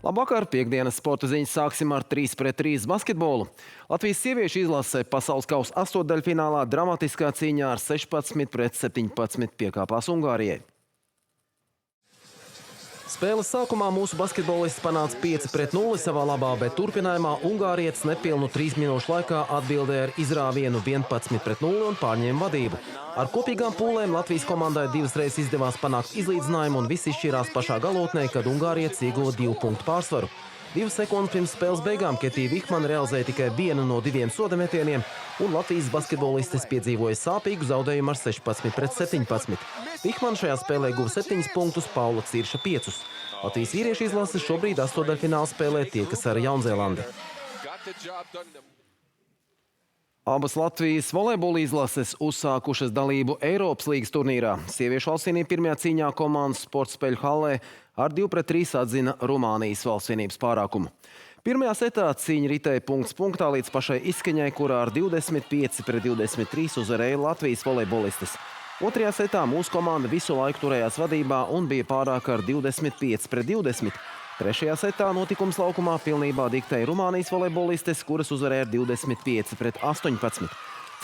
Labvakar, piektdienas sporta ziņas sāksim ar 3-3 basketbolu. Latvijas sieviešu izlase pasaules kausa astotdaļfinālā dramatiskā cīņā ar 16-17 piekāpās Ungārijai. Spēles sākumā mūsu basketbolists panāca 5-0 savā labā, bet turpinājumā ungārietis nepilnu 3 minūšu laikā atbildēja ar izrāvienu 11-0 un pārņēma vadību. Ar kopīgām pūlēm Latvijas komandai divas reizes izdevās panākt izlīdzinājumu un viss izšķirās pašā galotnē, kad ungārietis ieguva 2 punktu pārsvaru. 2 sekundes pirms spēles beigām Ketija Vihmana realizēja tikai vienu no 2 sodametieniem, un Latvijas basketbolistes piedzīvoja sāpīgu zaudējumu ar 16-17. Vihmana šajā spēlē guva 7 punktus, Paula Cirša 5. Latvijas vīriešu izlase šobrīd astotdaļfināla spēlē tiekas ar Jaunzēlandi. Abas Latvijas volejbola izlases uzsākušas dalību Eiropas līgas turnīrā. Sieviešu valstsvienību pirmajā cīņā komandas sporta spēļu hallē ar 2-3 atzina Rumānijas valstsvienības pārākumu. Pirmajā setā cīņa ritēja punkts punktā līdz pašai izskaņai, kurā ar 25-23 uzvarēja Latvijas volejbolistes. Otrajā setā mūsu komanda visu laiku turējās vadībā un bija pārāka ar 25-20. Trešajā setā notikums laukumā pilnībā diktēja Rumānijas volejbolistes, kuras uzvarēja ar 25-18.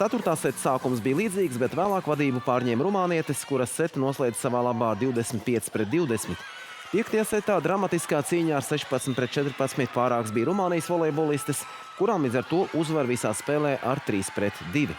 Ceturtā seta sākums bija līdzīgs, bet vēlāk vadību pārņēma rumānietes, kuras setu noslēdz savā labā ar 25-20. Piektajā setā dramatiskā cīņā ar 16-14 pārāks bija Rumānijas volejbolistes, kurām līdz ar to uzvar visā spēlē ar 3-2.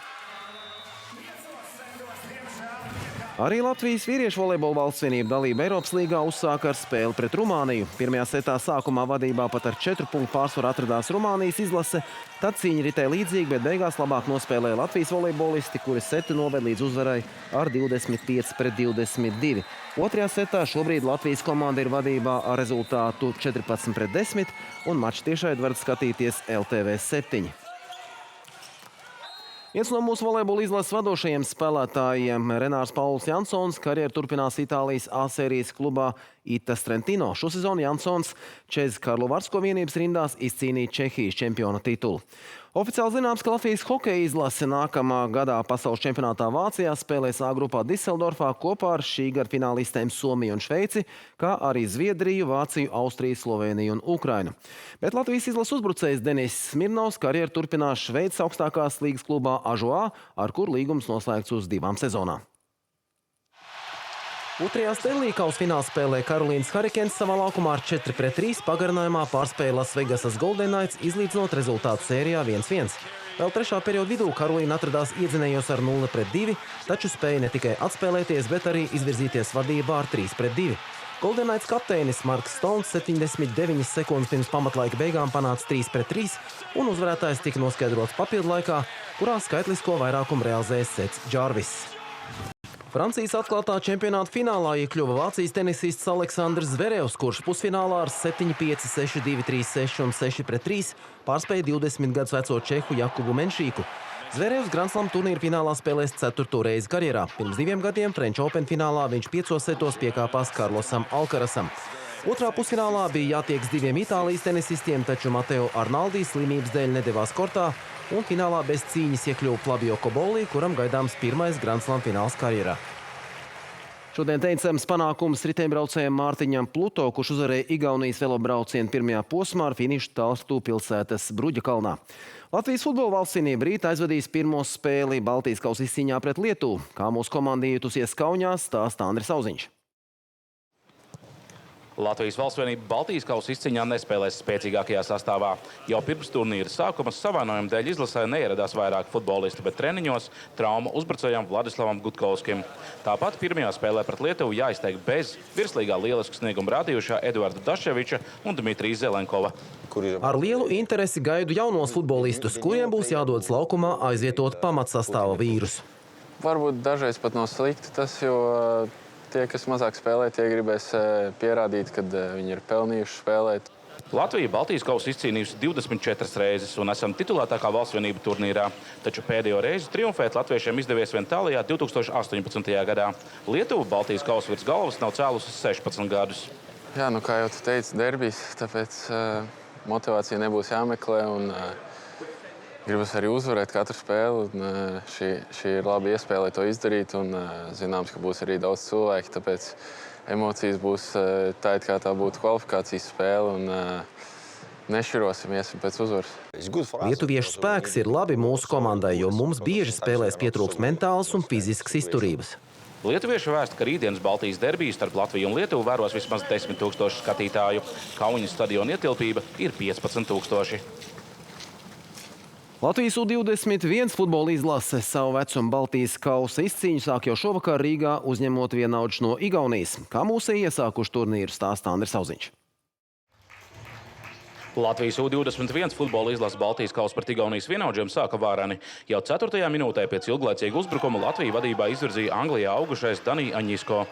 Arī Latvijas vīriešu volejbola valstsvienība dalība Eiropas līgā uzsāka ar spēli pret Rumāniju. Pirmajā setā sākumā vadībā pat ar 4 punktu pārsvaru atradās Rumānijas izlase, tad cīņa ritēja līdzīgi, bet beigās labāk nospēlēja Latvijas volejbolisti, kuri setu noved līdz uzvarai ar 25-22. Otrajā setā šobrīd Latvijas komanda ir vadībā ar rezultātu 14-10, un maču tiešraidi varat skatīties LTV 7. Viens no mūsu volejbola izlases vadošajiem spēlētājiem, Renārs Pauls Jansons, karjeru turpinās Itālijas A-sērijas klubā Itas Trentino. Šo sezonu Jansons Čez Karlovarsko vienības rindās izcīnīja Čehijas čempiona titulu. Oficiāli zināms, ka Latvijas hokeja izlase nākamā gadā pasaules čempionātā Vācijā spēlēs A grupā Diseldorfā kopā ar šī gada finālistēm Somiju un Šveici, kā arī Zviedriju, Vāciju, Austriju, Sloveniju un Ukrainu. Bet Latvijas izlases uzbrucējs Denis Smirnovs karjeru turpinās Šveices augstākās līgas klubā Ažoā, ar kur līgums noslēgts uz 2 sezonām. Otrajā Stanley kausa fināla spēlē Karolīnas Hurricanes savā laukumā ar 4-3 pagarinājumā pārspēja Lasvegasas Golden Knights, izlīdzinot rezultātu sērijā 1-1. Vēl trešā perioda vidū Karolīna atradās iedzinējos ar 0-2, taču spēja ne tikai atspēlēties, bet arī izvirzīties vadībā ar 3-2. Golden Knights kapteinis Marks Stones 79 sekundes pirms pamatlaika beigām panāca 3-3, un uzvarētājs tika noskaidrots papildu laikā, kurā skaitlisko vairākumu realizēja Sets Jarvis. Francijas atklātā čempionāta finālā iekļuva Vācijas tenisists Aleksandrs Zverevs, kurš pusfinālā ar 7-5, 6-2, 3-6 un 6-3 pārspēja 20 gadus veco čehu Jakubu Menšīku. Zverevs Grand Slam turnīra finālā spēlēs 4. reizi karjerā. Pirms 2 gadiem French Open finālā viņš 5 setos piekāpās Karlosam Alkarasam. Otrā pusfinālā bija jātieks 2 Itālijas tenisistiem, taču Mateo Arnaldi slimības dēļ nedevās kortā, un finālā bez cīņas iekļuva Flavio Cobolli, kuram gaidāms 1. Grand Slam fināls karjerā. Šodien teicams panākums riteņbraucējiem Mārtiņam Pluto, kurš uzvarēja Igaunijas velobraucienu pirmajā posmā ar finišu Talstu pilsētas Bruģakalnā. Latvijas futbola valstsvienība rīt aizvadīs pirmo spēli Baltijas kausa izcīņā pret Lietuvu. Kā mūsu komanda iejutusies Kaunijā, stāsta Andris Auziņš. Latvijas valstsvienība Baltijas kausa izcīņā nespēlēs spēcīgākajā sastāvā. Jau pirms turnīra sākuma savainojuma dēļ izlasē neieradās vairāk futbolisti, bet treniņos trauma uzbrucējam Vladislavam Gutkovskim. Tāpat pirmajā spēlē pret Lietuvu jāizteik bez virslīgā lielisku sniegumu rādījušā Eduarda Daševiča un Dmitrija Zelenkova. Ar lielu interesi gaidu jaunos futbolistus, kuriem būs jādodas laukumā aizvietot pamatsastāva vīrus. Varbūt dažreiz pat nav slikti tas, jo tie, kas mazāk spēlē, tie gribēs pierādīt, kad viņi ir pelnījuši spēlēt. Latvija Baltijas kausu izcīnījusi 24 reizes un esam titulētākā valstsvienība turnīrā. Taču pēdējo reizi triumfēt latviešiem izdevies vien tālajā 2018. gadā. Lietuva Baltijas kausu virs galvas nav cēlusi 16 gadus. Jā, kā jau tu teici, derbijs, tāpēc motivācija nebūs jāmeklē un gribas arī uzvarēt katru spēli. Šī ir laba iespēja, lai to izdarītu. Un zināms, ka būs arī daudz cilvēki, tāpēc emocijas būs tā, it kā tā būtu kvalifikācijas spēle. Un, nešķirosim, iesim pēc uzvaras. Lietuviešu spēks ir labi mūsu komandai, jo mums bieži spēlēs pietrūkst mentālas un fiziskas izturības. Lietuvieši vēsta, ka rītdienas Baltijas derbiju starp Latviju un Lietuvu vēros vismaz 10 000 skatītāju. Kauņas stadiona ietilpība ir 15 000. Latvijas U21 futbola izlase savu vecumu Baltijas kausa izcīņu sāk jau šovakar Rīgā, uzņemot vienaudžu no Igaunijas. Kā mūsēji iesākuši turnīru, stāsta Andris Auziņš. Latvijas U21 futbola izlase Baltijas kausa pret Igaunijas vienaudžiem sāka vārani. Jau 4. minūtē pēc ilglaicīga uzbrukuma Latviju vadībā izvirzīja Anglijā augušais Danija Aņisko.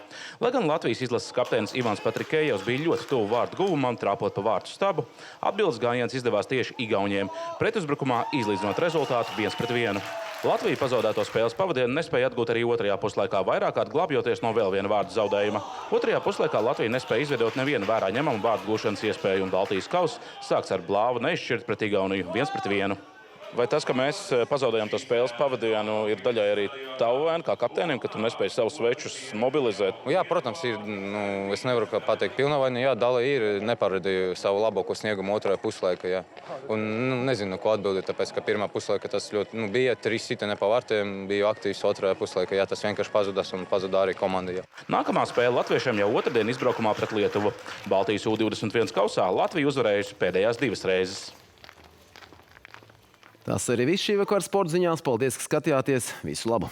Lai gan Latvijas izlases kapteinis Ivans Patrikējevs bija ļoti tuvu vārtu guvumam, trāpot pa vārtu stabu, atbildes gājiens izdevās tieši Igauniem. Pretuzbrukumā izlīdzinot rezultātu 1-1. Latvija pazaudēto spēles pavadienu nespēja atgūt arī otrajā puslaikā, vairāk kārt glābjoties no vēl viena vārdu zaudējuma. Otrajā puslaikā Latvija nespēja izveidot nevienu vērā ņemamu vārdu gūšanas iespēju, un Baltijas kauss sāks ar blāvu neizšķirt pret Igauniju 1-1. Vai tas, ka mēs pazaudējām to spēles pavadienu, ir daļai arī tavu vaina kā kapteinim, ka tu nespēji savus svečus mobilizēt? Jā, protams, ir. Es nevaru pateikt pilnā vaina. Jā, Dala ir neparedīja savu labāko sniegumu otrajā puslaikā. Jā. Un nezinu, ko atbildēt, tāpēc, ka pirmā puslaika tas ļoti bija 3 sitieni pa vārtiem, bija aktīvs otrajā puslaikā. Jā, tas vienkārši pazudās un pazudā arī komanda. Jā. Nākamā spēle latviešiem jau otrdien izbraukumā pret Lietuvu. Baltijas U21 kausā Latvija uzvarējusi pēdējās 2 reizes. Tas arī viss šī vakara sporta ziņās. Paldies, ka skatījāties. Visu labu!